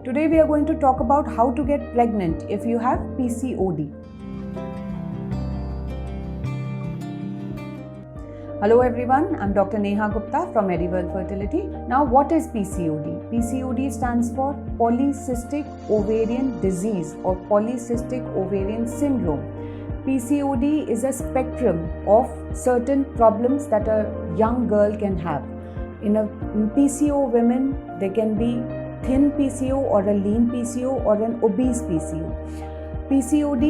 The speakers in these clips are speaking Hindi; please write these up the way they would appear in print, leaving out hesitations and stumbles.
Today we are going to talk about how to get pregnant if you have PCOD. Hello everyone, I'm Dr. Neha Gupta from Mediworld Fertility. Now what is PCOD? PCOD stands for Polycystic Ovarian Disease or Polycystic Ovarian Syndrome. PCOD is a spectrum of certain problems that a young girl can have. In PCO women, there can be thin PCO or a lean PCO or an obese PCO. PCOD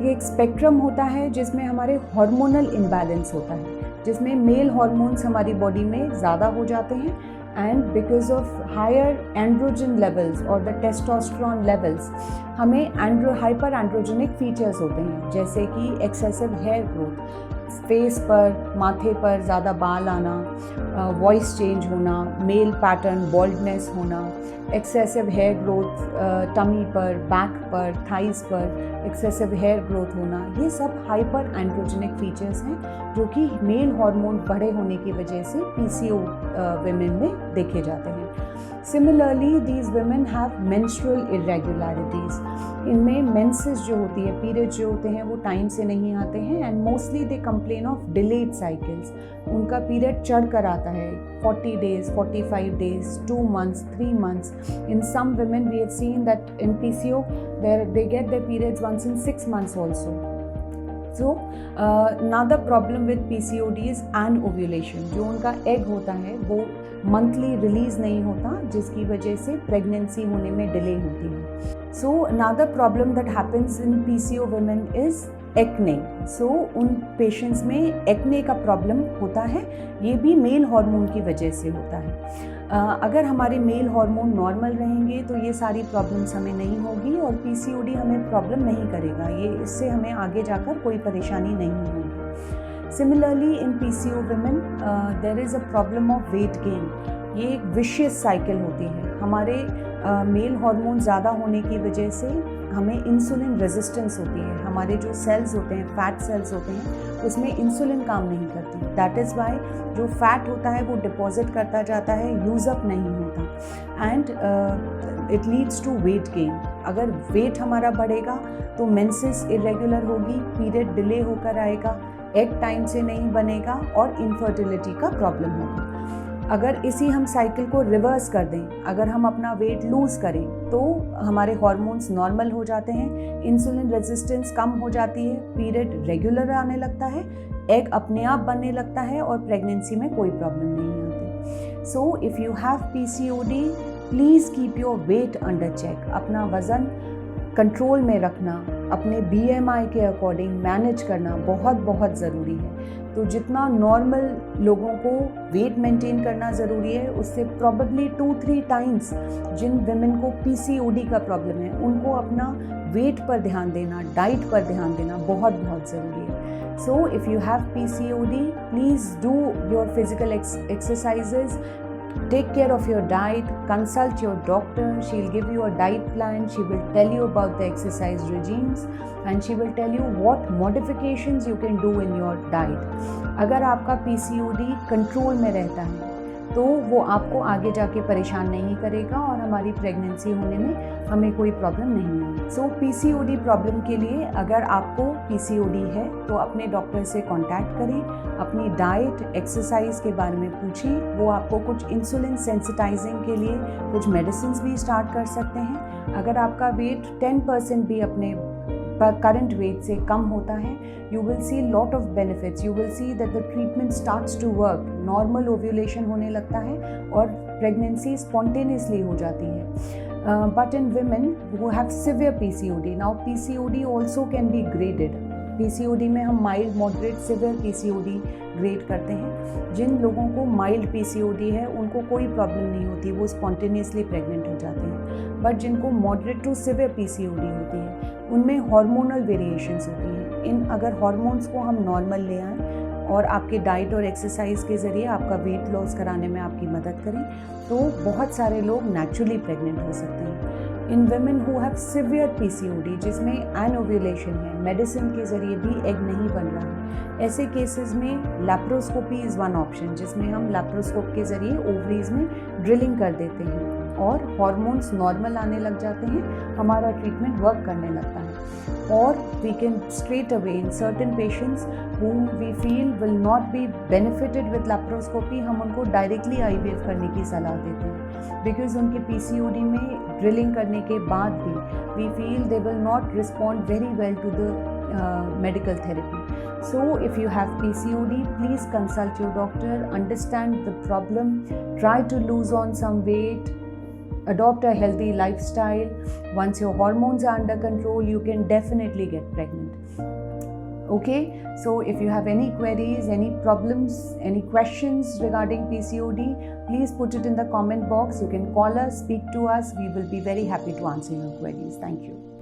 ये एक स्पेक्ट्रम होता है जिसमें हमारे हार्मोनल इम्बैलेंस होता है, जिसमें मेल हार्मोन्स हमारी बॉडी में ज़्यादा हो जाते हैं and because of higher androgen levels और द टेस्टोस्टेरोन लेवल्स हमें हाइपर एंड्रोजेनिक फीचर्स होते हैं, जैसे कि एक्सेसिव हेयर ग्रोथ, फेस पर माथे पर ज़्यादा बाल आना, वॉइस चेंज होना, मेल पैटर्न बॉल्डनेस होना, एक्सेसिव हेयर ग्रोथ टमी पर, बैक पर, थाइस पर एक्सेसिव हेयर ग्रोथ होना, ये सब हाइपर एंड्रोजेनिक फीचर्स हैं जो कि मेल हार्मोन बढ़े होने की वजह से पीसीओ women में देखे जाते हैं. Similarly, these women have menstrual irregularities. इनमें मेंसेस जो होती है, पीरियड्स जो होते हैं वो टाइम से नहीं आते हैं and mostly they complain of delayed cycles. उनका पीरियड चढ़ कर आता है 40 days, 45 days, 2 months, 3 months. In some women we have seen that in PCO they get their periods once in 6 months also. So another problem with PCOD is anovulation. जो उनका एग होता है वो मंथली रिलीज नहीं होता, जिसकी वजह से प्रेगनेंसी होने में डिले होती है. So another problem that happens in PCO women is acne. So उन पेशेंट्स में एक्ने का प्रॉब्लम होता है, ये भी मेल हार्मोन की वजह से होता है. अगर हमारे मेल हार्मोन नॉर्मल रहेंगे तो ये सारी प्रॉब्लम्स हमें नहीं होगी और पीसीओडी हमें प्रॉब्लम नहीं करेगा, ये इससे हमें आगे जाकर कोई परेशानी नहीं होगी. Similarly in PCO women there is a problem of weight gain. ये एक विशियस साइकिल होती है. हमारे मेल हार्मोन ज़्यादा होने की वजह से हमें इंसुलिन रेजिस्टेंस होती है. हमारे जो सेल्स होते हैं, फैट सेल्स होते हैं, उसमें इंसुलिन काम नहीं करती. दैट इज़ वाई जो फैट होता है वो डिपॉजिट करता जाता है, यूज़ अप नहीं होता and it leads to weight gain. अगर वेट हमारा बढ़ेगा तो मेंसेस इरेगुलर होगी, पीरियड डिले होकर आएगा, एग टाइम से नहीं बनेगा और इनफर्टिलिटी का प्रॉब्लम होगा. अगर इसी हम साइकिल को रिवर्स कर दें, अगर हम अपना वेट लूज़ करें तो हमारे हार्मोन्स नॉर्मल हो जाते हैं, इंसुलिन रेजिस्टेंस कम हो जाती है, पीरियड रेगुलर आने लगता है, एग अपने आप बनने लगता है और प्रेगनेंसी में कोई प्रॉब्लम नहीं आती. So if you have PCOD please keep your weight under check. अपना वज़न कंट्रोल में रखना, अपने बीएमआई के अकॉर्डिंग मैनेज करना बहुत बहुत ज़रूरी है. तो जितना नॉर्मल लोगों को वेट मेंटेन करना ज़रूरी है, उससे प्रॉबेबली 2-3 टाइम्स जिन विमेन को पीसीओडी का प्रॉब्लम है उनको अपना वेट पर ध्यान देना, डाइट पर ध्यान देना बहुत बहुत ज़रूरी है. सो if you have PCOD please do your physical exercises, take care of your diet, consult your doctor, she'll give you a diet plan, she will tell you about the exercise regimes and she will tell you what modifications you can do in your diet. अगर आपका PCOD कंट्रोल में रहता है तो वो आपको आगे जाके परेशान नहीं करेगा और हमारी प्रेगनेंसी होने में हमें कोई प्रॉब्लम नहीं है. सो पीसीओडी प्रॉब्लम के लिए अगर आपको पीसीओडी है तो अपने डॉक्टर से कांटेक्ट करें, अपनी डाइट, एक्सरसाइज के बारे में पूछें. वो आपको कुछ इंसुलिन सेंसिटाइजिंग के लिए कुछ मेडिसिन भी स्टार्ट कर सकते हैं. अगर आपका वेट 10% भी अपने करंट वेट से कम होता है, you will see lot of benefits. You will see that the treatment starts to work. Normal ovulation होने लगता है और प्रेगनेंसी स्पॉन्टेनियसली हो जाती है. But in women who have severe PCOD, now PCOD also can be graded. PCOD में हम mild, moderate, severe PCOD grade करते हैं. जिन लोगों को माइल्ड PCOD है उनको कोई प्रॉब्लम नहीं होती, वो स्पॉन्टेनियसली प्रेग्नेंट हो जाते हैं. बट जिनको मॉडरेट टू सिवियर PCOD होती है उनमें हार्मोनल वेरिएशंस होती हैं. इन अगर हार्मोन्स को हम नॉर्मल ले आएँ और आपके डाइट और एक्सरसाइज के ज़रिए आपका वेट लॉस कराने में आपकी मदद करें तो बहुत सारे लोग नेचुरली प्रेग्नेंट हो सकते हैं. इन women who have severe PCOD जिसमें एनोव्यूलेशन है, मेडिसिन के ज़रिए भी एग नहीं बन रहा है, ऐसे केसेस में लैप्रोस्कोपी इज़ वन ऑप्शन, जिसमें हम लैप्रोस्कोप के ज़रिए ओवरीज में ड्रिलिंग कर देते हैं. और हार्मोन्स नॉर्मल आने लग जाते हैं, हमारा ट्रीटमेंट वर्क करने लगता है। और we can straight away in certain patients whom we feel will not be benefited with laparoscopy, हम उनको डायरेक्टली IVF करने की सलाह देते हैं, बिकॉज उनके PCOD में ड्रिलिंग करने के बाद भी we feel they will not respond very well to the medical therapy. So if you have PCOD, please consult your doctor, understand the problem, try to lose on some weight, adopt a healthy lifestyle. Once your hormones are under control, you can definitely get pregnant. Okay, so if you have any queries, any problems, any questions regarding PCOD, please put it in the comment box. You can call us, speak to us. We will be very happy to answer your queries. Thank you.